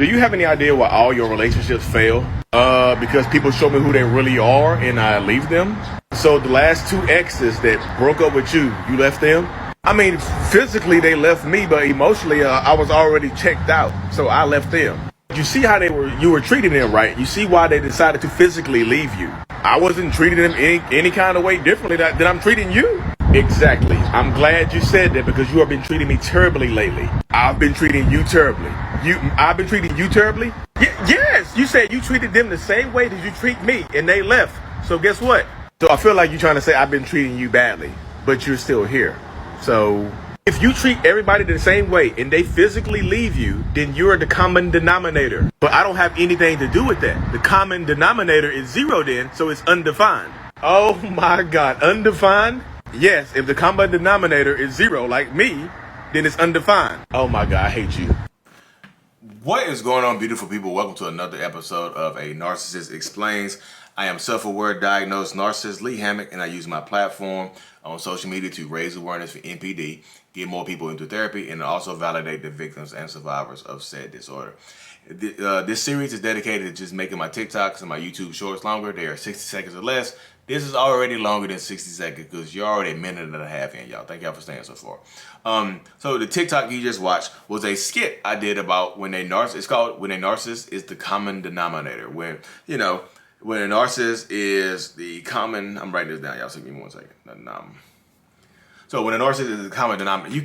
Do you have any idea why all your relationships fail? Because people show me who they really are and I leave them. So the last two exes that broke up with you, you left them? I mean, physically they left me, but emotionally I was already checked out, so I left them. You see how you were treating them, right? You see why they decided to physically leave you. I wasn't treating them any kind of way differently than I'm treating you. Exactly. I'm glad you said that because you have been treating me terribly lately. I've been treating you terribly. I've been treating you terribly? Yes, you said you treated them the same way that you treat me and they left. So guess what? So I feel like you're trying to say I've been treating you badly, but you're still here. So if you treat everybody the same way and they physically leave you, then you're the common denominator. But I don't have anything to do with that. The common denominator is zero then, so it's undefined. Oh my God, undefined? Yes, if the common denominator is zero, like me, then it's undefined. Oh my God, I hate you. What is going on, beautiful people? Welcome to another episode of A Narcissist Explains. I am self-aware diagnosed narcissist Lee Hammock, and I use my platform on social media to raise awareness for NPD, get more people into therapy, and also validate the victims and survivors of said disorder. This series is dedicated to just making my TikToks and my YouTube shorts longer. They are 60 seconds or less. This is already longer than 60 seconds because you're already a minute and a half in, y'all. Thank y'all for staying so far. So the TikTok you just watched was a skit I did about when a narcissist, it's called When a Narcissist is the Common Denominator. When a narcissist is the common, I'm writing this down, y'all, so give me 1 second. So when a narcissist is the common denominator,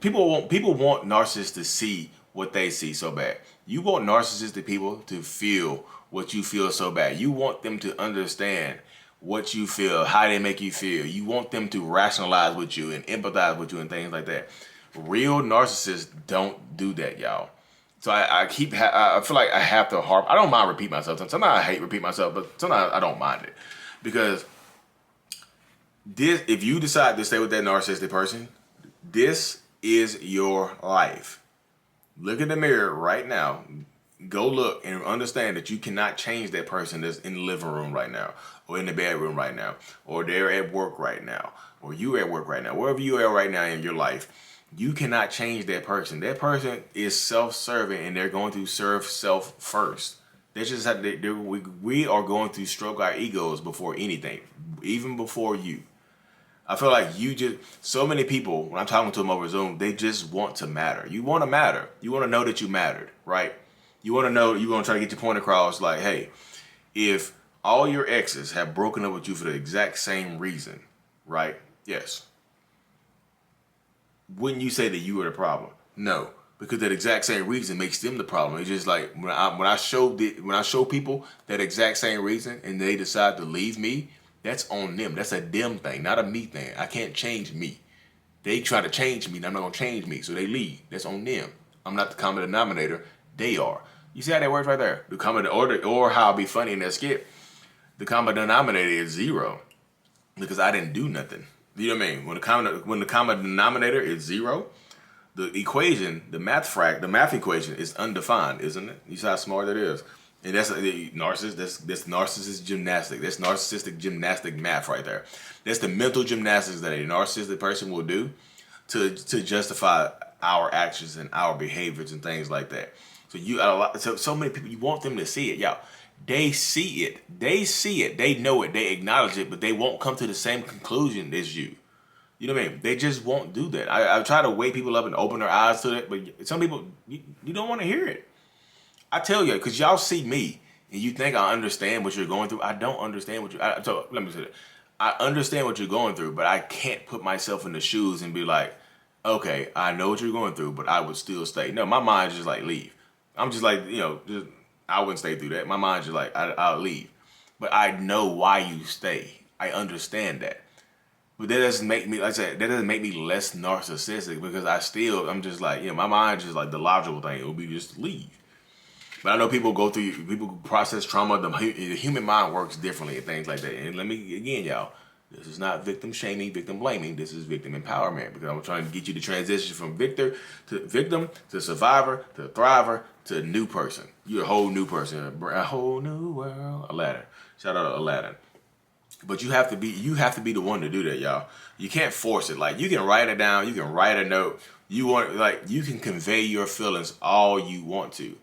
people want narcissists to see what they see so bad. You want narcissistic people to feel what you feel so bad. You want them to understand what you feel, how they make you feel. You want them to rationalize with you and empathize with you and things like that. Real narcissists don't do that, y'all. So I feel like I have to harp. I don't mind repeat myself. Sometimes I hate repeat myself, but sometimes I don't mind it. Because if you decide to stay with that narcissistic person, this is your life. Look in the mirror right now. Go look and understand that you cannot change that person that's in the living room right now, or in the bedroom right now, or they're at work right now, or you're at work right now, wherever you are right now in your life. You cannot change that person. That person is self-serving and they're going to serve self first. They just have we are going to stroke our egos before anything, even before you. I feel like so many people, when I'm talking to them over Zoom, they just want to matter. You want to matter. You want to know that you mattered, right? You want to know, you want to try to get your point across like, hey, if all your exes have broken up with you for the exact same reason, right? Yes. Wouldn't you say that you were the problem? No, because that exact same reason makes them the problem. It's just like when I show people that exact same reason and they decide to leave me, that's on them. That's a them thing, not a me thing. I can't change me. They try to change me, and I'm not gonna change me, so they leave. That's on them. I'm not the common denominator. They are. You see how that works right there? The common or how it'd be funny in that skit. The common denominator is zero because I didn't do nothing. You know what I mean? When the common denominator is zero, the equation, the math equation is undefined, isn't it? You see how smart that is? And that's narcissist gymnastic. That's narcissistic gymnastic math right there. That's the mental gymnastics that a narcissistic person will do to justify our actions and our behaviors and things like that. So many people, you want them to see it, y'all. They see it. They know it. They acknowledge it, but they won't come to the same conclusion as you. You know what I mean? They just won't do that. I try to wake people up and open their eyes to it, but some people, you don't want to hear it. I tell you, because y'all see me and you think I understand what you're going through. I don't understand so let me say that. I understand what you're going through, but I can't put myself in the shoes and be like, okay, I know what you're going through, but I would still stay. No, my mind's just like, leave. I'm just like, I wouldn't stay through that. My mind's just like, I'll leave. But I know why you stay. I understand that. But that doesn't make me, like I said, that doesn't make me less narcissistic because I'm just like, my mind's just like the logical thing. It would be just leave. But I know people process trauma. The human mind works differently and things like that. And let me, again, y'all, this is not victim shaming, victim blaming. This is victim empowerment because I'm trying to get you to transition from victim to survivor to thriver to new person. You're a whole new person, a whole new world. Aladdin. Shout out to Aladdin. But you have to be the one to do that, y'all. You can't force it. Like, you can write it down, you can write a note. You can convey your feelings all you want to.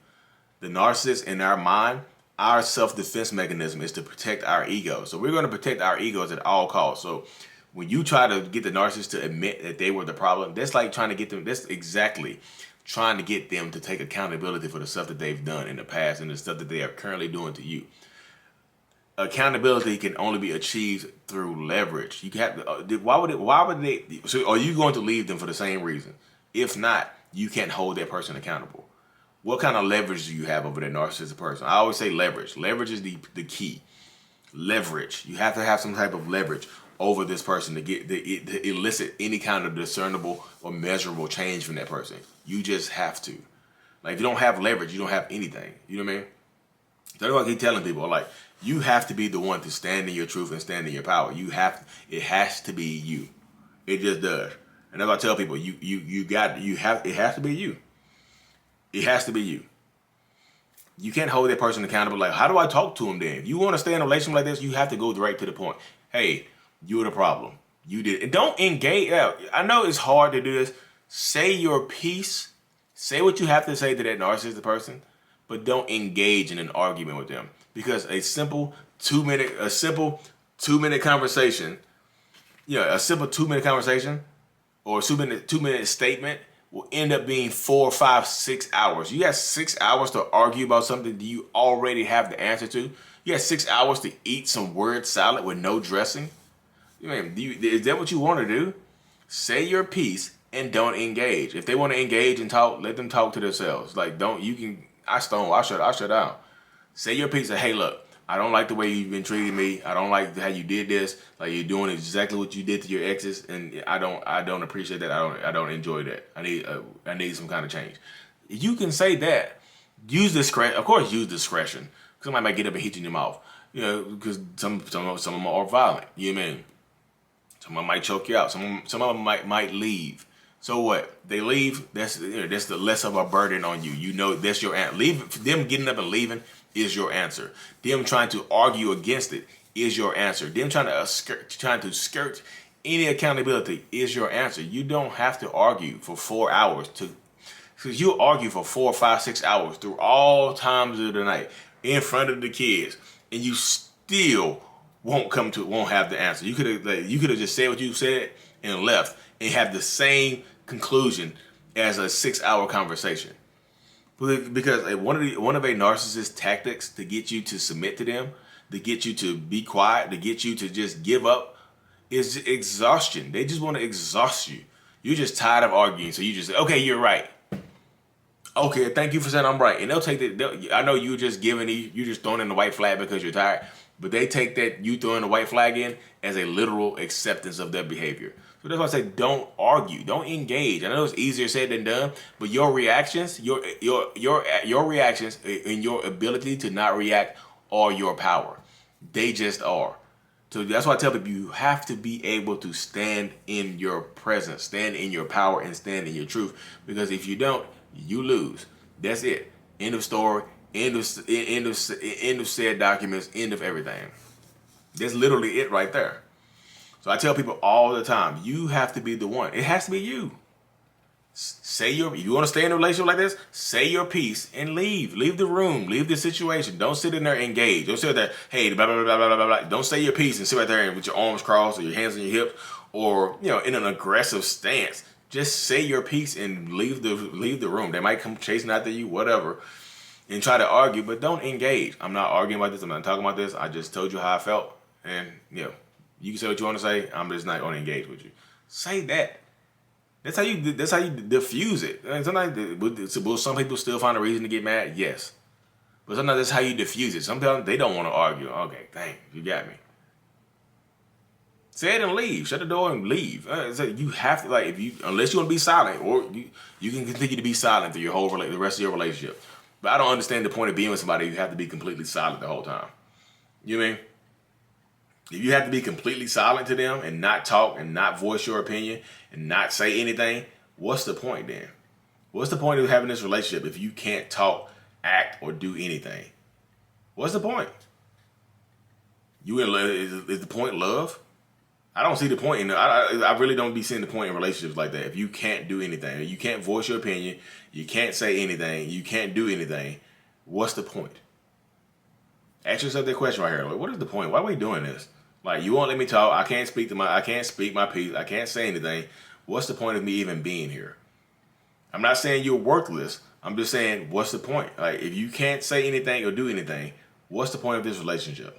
The narcissist in our mind, our self-defense mechanism is to protect our ego. So we're going to protect our egos at all costs. So when you try to get the narcissist to admit that they were the problem, that's like trying to get them, that's exactly trying to get them to take accountability for the stuff that they've done in the past and the stuff that they are currently doing to you. Accountability can only be achieved through leverage. You have why would they, so are you going to leave them for the same reason? If not, you can't hold that person accountable. What kind of leverage do you have over that narcissistic person? I always say leverage. Leverage is the key. Leverage. You have to have some type of leverage over this person to elicit any kind of discernible or measurable change from that person. You just have to. Like, if you don't have leverage, you don't have anything. You know what I mean? That's what I keep telling people. Like, you have to be the one to stand in your truth and stand in your power. It has to be you. It just does. And that's what I tell people. It has to be you. It has to be you. You can't hold that person accountable. Like, how do I talk to him then? If you want to stay in a relationship like this, you have to go right to the point. Hey, you're the problem. You did. And don't engage. I know it's hard to do this. Say your piece. Say what you have to say to that narcissistic person, but don't engage in an argument with them. Because a simple 2 minute conversation, a simple 2 minute conversation or a 2 minute statement will end up being 4, 5, 6 hours. You got 6 hours to argue about something that you already have the answer to. You got 6 hours to eat some word salad with no dressing. Is that what you want to do? Say your piece and don't engage. If they want to engage and talk, let them talk to themselves. Like, I shut down. Say your piece. Hey, look, I don't like the way you've been treating me. I don't like how you did this. Like, you're doing exactly what you did to your exes, and I don't appreciate that. I don't enjoy that. I need some kind of change. You can say that. Use discretion. Of course, use discretion. Somebody might get up and hit you in your mouth. Because some of them are violent. You know what I mean? Some of them might choke you out. Some of them might leave. So what? They leave. That's the less of a burden on you. That's your answer. Them getting up and leaving is your answer. Them trying to argue against it is your answer. Them trying to skirt any accountability is your answer. You don't have to argue for 4 hours because you argue for 4, 5, 6 hours through all times of the night in front of the kids, and you still won't have the answer. You could have just said what you said and left and have the same conclusion as a 6 hour conversation. Because one of a narcissist's tactics to get you to submit to them, to get you to be quiet, to get you to just give up, is exhaustion. They just want to exhaust you. You're just tired of arguing, so you just say, okay, you're right. Okay, thank you for saying I'm right. And they'll take that. I know you're just throwing in the white flag because you're tired, but they take that you throwing the white flag in as a literal acceptance of their behavior. So that's why I say don't argue, don't engage. I know it's easier said than done, but your reactions, your reactions and your ability to not react are your power. They just are. So that's why I tell people you have to be able to stand in your presence, stand in your power, and stand in your truth. Because if you don't, you lose. That's it. End of story. End of said documents. End of everything. That's literally it right there. So I tell people all the time, you have to be the one. It has to be you. If you want to stay in a relationship like this, say your piece and leave. Leave the room. Leave the situation. Don't sit in there and engage. Don't sit there, hey, blah, blah, blah, blah, blah, blah. Don't say your piece and sit right there with your arms crossed or your hands on your hips or, in an aggressive stance. Just say your piece and leave the room. They might come chasing after you, whatever, and try to argue, but don't engage. I'm not arguing about this. I'm not talking about this. I just told you how I felt. And, you can say what you want to say. I'm just not going to engage with you. Say that. That's how you diffuse it. And sometimes, will some people still find a reason to get mad? Yes. But sometimes that's how you diffuse it. Sometimes they don't want to argue. Okay, dang, you got me. Say it and leave. Shut the door and leave. So you have to, unless you want to be silent, or you can continue to be silent through the rest of your relationship. But I don't understand the point of being with somebody you have to be completely silent the whole time. You know what I mean? If you have to be completely silent to them and not talk and not voice your opinion and not say anything, what's the point then? What's the point of having this relationship if you can't talk, act, or do anything? What's the point? Is the point love? I don't see the point I really don't be seeing the point in relationships like that. If you can't do anything, you can't voice your opinion, you can't say anything, you can't do anything, what's the point? Ask yourself that question right here. Like, what is the point? Why are we doing this? Like, you won't let me talk. I can't speak my piece. I can't say anything. What's the point of me even being here? I'm not saying you're worthless. I'm just saying, what's the point? Like, if you can't say anything or do anything, what's the point of this relationship?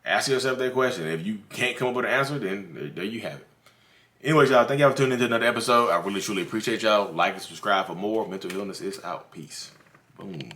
Ask yourself that question. If you can't come up with an answer, then there you have it. Anyways, y'all, thank y'all for tuning into another episode. I really, truly appreciate y'all. Like and subscribe for more. Mental illness is out. Peace. Boom.